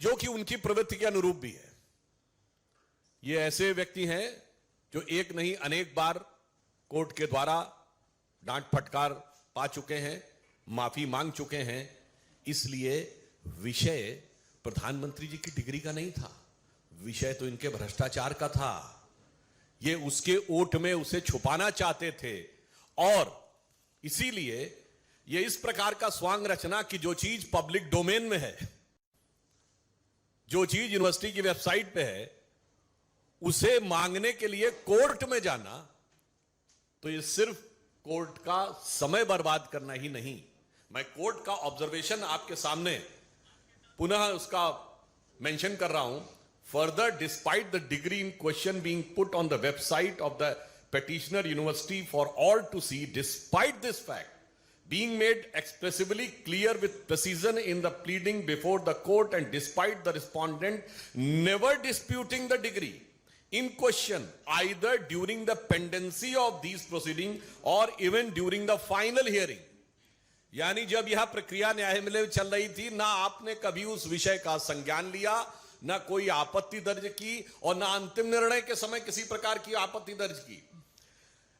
जो कि उनकी प्रवृत्ति के अनुरूप भी है। ये ऐसे व्यक्ति हैं जो एक नहीं अनेक बार कोर्ट के द्वारा डांट फटकार पा चुके हैं, माफी मांग चुके हैं। इसलिए विषय प्रधानमंत्री जी की डिग्री का नहीं था, विषय तो इनके भ्रष्टाचार का था। ये उसके ओट में उसे छुपाना चाहते थे और इसीलिए ये इस प्रकार का स्वांग रचना कि जो चीज पब्लिक डोमेन में है, जो चीज यूनिवर्सिटी की वेबसाइट पे है, उसे मांगने के लिए कोर्ट में जाना, तो ये सिर्फ कोर्ट का समय बर्बाद करना ही नहीं। मैं कोर्ट का ऑब्जर्वेशन आपके सामने पुनः उसका मेंशन कर रहा हूं। Further, despite the degree in question being put on the website of the petitioner university for all to see, despite this fact being made expressively clear with precision in the pleading before the court, and despite the respondent never disputing the degree in question either during the pendency of these proceedings or even during the final hearing। यानी जब यह प्रक्रिया न्यायालय में चल रही थी, ना आपने कभी उस विषय का संज्ञान लिया, ना कोई आपत्ति दर्ज की और ना अंतिम निर्णय के समय किसी प्रकार की आपत्ति दर्ज की।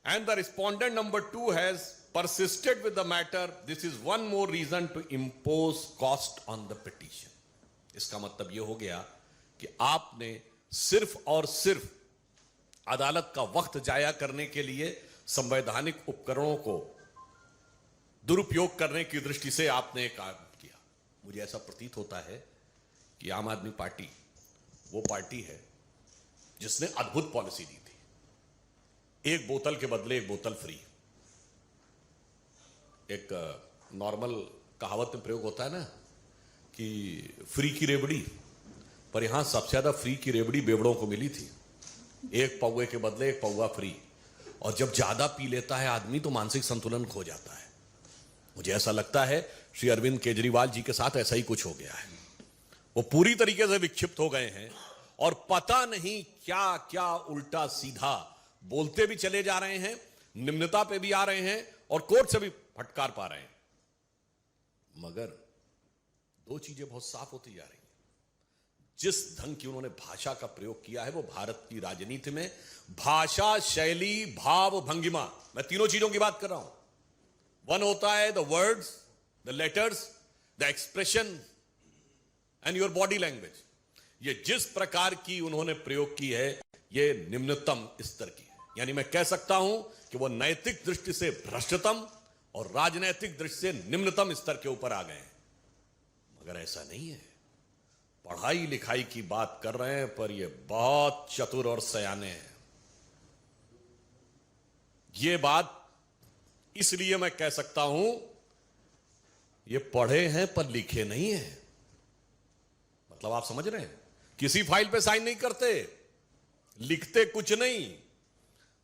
And the respondent number 2 has persisted with the matter. This is one more reason to impose cost on the petition। इसका मतलब यह हो गया कि आपने सिर्फ और सिर्फ अदालत का वक्त जाया करने के लिए संवैधानिक उपकरणों को दुरुपयोग करने की दृष्टि से आपने काम किया। मुझे ऐसा प्रतीत होता है कि आम आदमी पार्टी वो पार्टी है जिसने अद्भुत पॉलिसी दी थी, एक बोतल के बदले एक बोतल फ्री। एक नॉर्मल कहावत में प्रयोग होता है ना कि फ्री की रेवड़ी, पर यहां सबसे ज्यादा फ्री की रेवड़ी बेवड़ों को मिली थी। एक पौवे के बदले एक पौवा फ्री। और जब ज्यादा पी लेता है आदमी तो मानसिक संतुलन खो जाता है। मुझे ऐसा लगता है श्री अरविंद केजरीवाल जी के साथ ऐसा ही कुछ हो गया है। वो पूरी तरीके से विक्षिप्त हो गए हैं और पता नहीं क्या क्या उल्टा सीधा बोलते भी चले जा रहे हैं, निम्नता पे भी आ रहे हैं और कोर्ट से भी फटकार पा रहे हैं। मगर दो चीजें बहुत साफ होती जा रही हैं। जिस ढंग की उन्होंने भाषा का प्रयोग किया है वो भारत की राजनीति में भाषा, शैली, भाव, भंगिमा, मैं तीनों चीजों की बात कर रहा हूं। वन होता है the words, the letters, the expression and your body language. ये जिस प्रकार की उन्होंने प्रयोग की है ये निम्नतम स्तर की है। यानी मैं कह सकता हूं कि वो नैतिक दृष्टि से भ्रष्टतम और राजनैतिक दृष्टि से निम्नतम स्तर के ऊपर आ गए हैं। मगर ऐसा नहीं है। पढ़ाई लिखाई की बात कर रहे हैं पर ये बहुत चतुर और सयाने हैं। ये बात इसलिए मैं कह सकता हूं, ये पढ़े हैं पर लिखे नहीं है। मतलब आप समझ रहे हैं, किसी फाइल पे साइन नहीं करते, लिखते कुछ नहीं,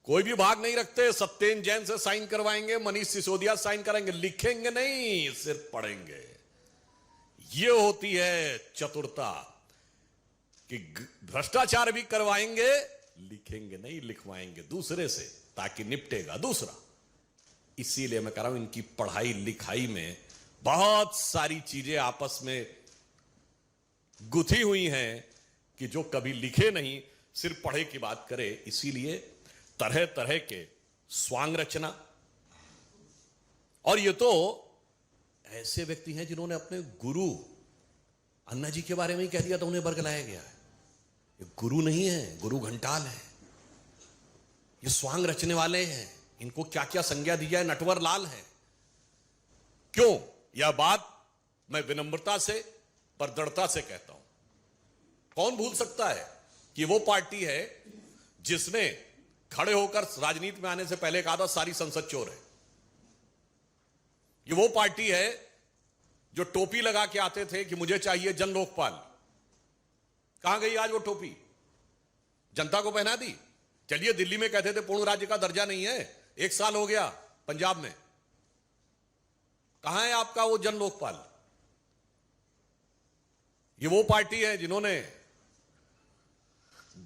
कोई भी भाग नहीं रखते। सत्येन जैन से साइन करवाएंगे, मनीष सिसोदिया साइन कराएंगे, लिखेंगे नहीं, सिर्फ पढ़ेंगे। यह होती है चतुरता कि भ्रष्टाचार भी करवाएंगे, लिखेंगे नहीं, लिखवाएंगे दूसरे से ताकि निपटेगा दूसरा। इसीलिए मैं कह रहा हूं इनकी पढ़ाई लिखाई में बहुत सारी चीजें आपस में गुथी हुई हैं कि जो कभी लिखे नहीं, सिर्फ पढ़े की बात करे। इसीलिए तरह तरह के स्वांग रचना। और ये तो ऐसे व्यक्ति हैं जिन्होंने अपने गुरु अन्ना जी के बारे में ही कह दिया तो उन्हें बरगलाया गया है। ये गुरु नहीं है, गुरु घंटाल है। ये स्वांग रचने वाले हैं, इनको क्या क्या संज्ञा दी जाए, नटवर लाल है। क्यों? यह बात मैं विनम्रता से पर दृढ़ता से कहता हूं। कौन भूल सकता है कि वो पार्टी है जिसने खड़े होकर राजनीति में आने से पहले कहा था सारी संसद चोर है। ये वो पार्टी है जो टोपी लगा के आते थे कि मुझे चाहिए जन लोकपाल। कहां गई आज वो टोपी? जनता को पहना दी। चलिए, दिल्ली में कहते थे पूर्ण राज्य का दर्जा नहीं है, 1 साल हो गया पंजाब में। कहां है आपका वो जन लोकपाल? ये वो पार्टी है जिन्होंने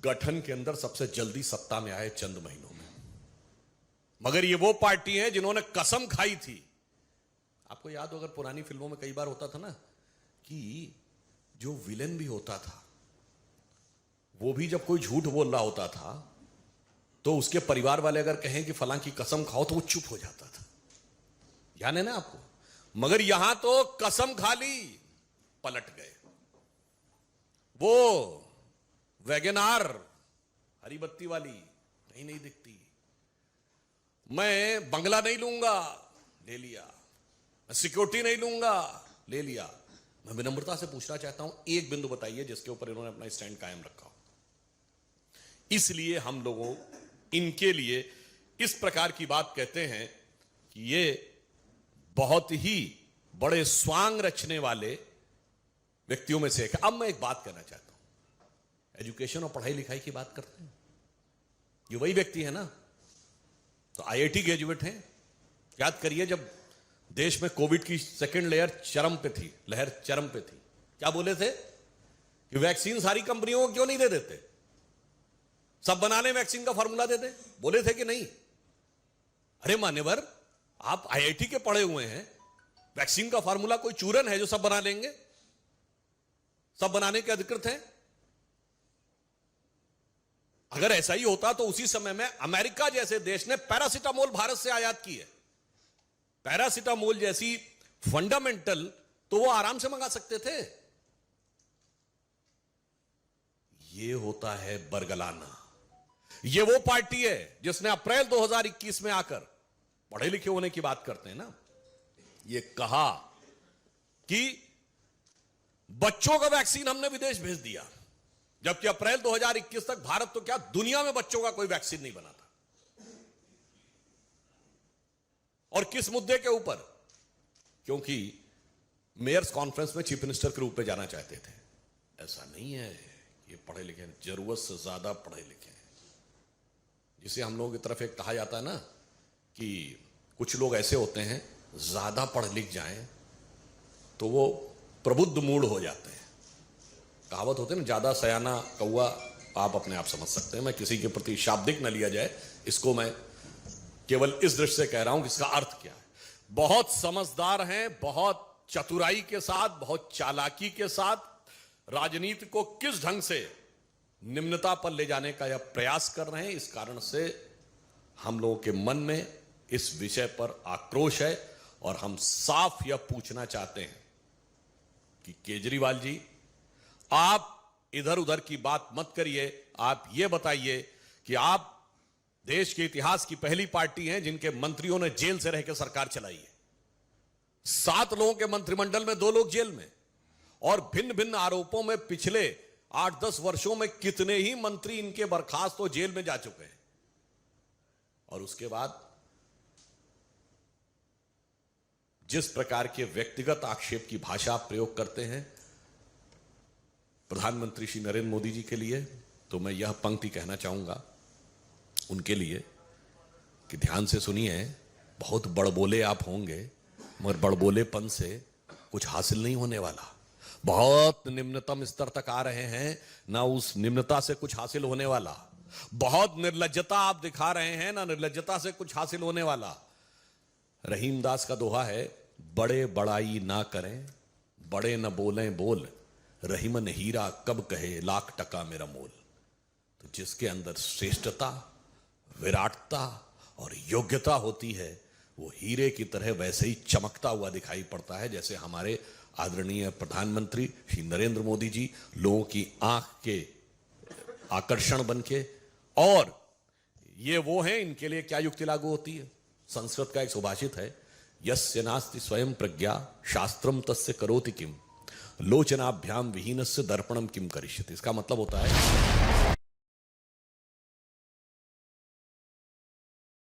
गठन के अंदर सबसे जल्दी सत्ता में आए चंद महीनों में। मगर ये वो पार्टी है जिन्होंने कसम खाई थी। आपको याद हो, अगर पुरानी फिल्मों में कई बार होता था ना कि जो विलेन भी होता था वो भी जब कोई झूठ बोल रहा होता था तो उसके परिवार वाले अगर कहें कि फलां की कसम खाओ तो वो चुप हो जाता था। ध्यान है ना आपको? मगर यहां तो कसम खा ली, पलट गए। वो वैगनार हरी बत्ती वाली कहीं नहीं दिखती। मैं बंगला नहीं लूंगा, ले लिया। मैं सिक्योरिटी नहीं लूंगा, ले लिया। मैं विनम्रता से पूछना चाहता हूं, एक बिंदु बताइए जिसके ऊपर इन्होंने अपना स्टैंड कायम रखा हो। इसलिए हम लोगों इनके लिए इस प्रकार की बात कहते हैं कि ये बहुत ही बड़े स्वांग रचने वाले व्यक्तियों में से एक है। अब मैं एक बात कहना चाहता हूं, एजुकेशन और पढ़ाई लिखाई की बात करते हैं, ये वही व्यक्ति है ना, तो आईआईटी ग्रेजुएट हैं। याद करिए जब देश में कोविड की सेकेंड लहर चरम पे थी, क्या बोले थे कि वैक्सीन सारी कंपनियों को क्यों नहीं दे देते, सब बनाने वैक्सीन का फार्मूला दे दे, बोले थे कि नहीं? अरे मान्यवर, आप आईआईटी के पढ़े हुए हैं, वैक्सीन का फार्मूला कोई चूरन है जो सब बना लेंगे? सब बनाने के अधिकृत हैं। अगर ऐसा ही होता तो उसी समय में अमेरिका जैसे देश ने पैरासिटामोल भारत से आयात की है। पैरासिटामोल जैसी फंडामेंटल तो वो आराम से मंगा सकते थे। ये होता है बरगलाना। ये वो पार्टी है जिसने अप्रैल 2021 में आकर, पढ़े लिखे होने की बात करते हैं ना, ये कहा कि बच्चों का वैक्सीन हमने विदेश भेज दिया, जबकि अप्रैल 2021 तक भारत तो क्या दुनिया में बच्चों का कोई वैक्सीन नहीं बना था। और किस मुद्दे के ऊपर? क्योंकि मेयर्स कॉन्फ्रेंस में चीफ मिनिस्टर के रूप में जाना चाहते थे। ऐसा नहीं है, ये पढ़े लिखे हैं, जरूरत से ज्यादा पढ़े लिखे हैं। जिसे हम लोगों की तरफ एक कहा जाता है ना कि कुछ लोग ऐसे होते हैं ज्यादा पढ़ लिख जाएं तो वो प्रबुद्ध मूड हो जाते हैं। कहावत होती है ना, ज्यादा सयाना कौवा, आप अपने आप समझ सकते हैं। मैं किसी के प्रति शाब्दिक न लिया जाए, इसको मैं केवल इस दृष्टि से कह रहा हूं कि इसका अर्थ क्या है। बहुत समझदार हैं, बहुत चतुराई के साथ, बहुत चालाकी के साथ राजनीति को किस ढंग से निम्नता पर ले जाने का यह प्रयास कर रहे हैं। इस कारण से हम लोगों के मन में इस विषय पर आक्रोश है और हम साफ यह पूछना चाहते हैं कि केजरीवाल जी, आप इधर उधर की बात मत करिए। आप यह बताइए कि आप देश के इतिहास की पहली पार्टी हैं जिनके मंत्रियों ने जेल से रह के सरकार चलाई है। 7 लोगों के मंत्रिमंडल में 2 लोग जेल में, और भिन्न भिन्न आरोपों में पिछले 8-10 वर्षों में कितने ही मंत्री इनके बर्खास्त तो जेल में जा चुके हैं। और उसके बाद जिस प्रकार के व्यक्तिगत आक्षेप की भाषा प्रयोग करते हैं प्रधानमंत्री श्री नरेंद्र मोदी जी के लिए, तो मैं यह पंक्ति कहना चाहूंगा उनके लिए कि ध्यान से सुनिए। बहुत बड़बोले आप होंगे, मगर बड़बोलेपन से कुछ हासिल नहीं होने वाला। बहुत निम्नतम स्तर तक आ रहे हैं, ना उस निम्नता से कुछ हासिल होने वाला। बहुत निर्लज्जता आप दिखा रहे हैं, ना निर्लज्जता से कुछ हासिल होने वाला। रहीम दास का दोहा है, बड़े बड़ाई ना करें, बड़े न बोलें बोल, रहीमन हीरा कब कहे लाख टका मेरा मोल। तो जिसके अंदर श्रेष्ठता, विराटता और योग्यता होती है, वो हीरे की तरह वैसे ही चमकता हुआ दिखाई पड़ता है, जैसे हमारे आदरणीय प्रधानमंत्री श्री नरेंद्र मोदी जी लोगों की आंख के आकर्षण बनके। और ये वो हैं, इनके लिए क्या युक्ति लागू होती है? संस्कृत का एक सुभाषित है, यस्य नास्ति स्वयं प्रज्ञा शास्त्रम तस्य करोति किम, लोचनाभ्याम विहीनस्य दर्पणम किम करिष्यति। इसका मतलब होता है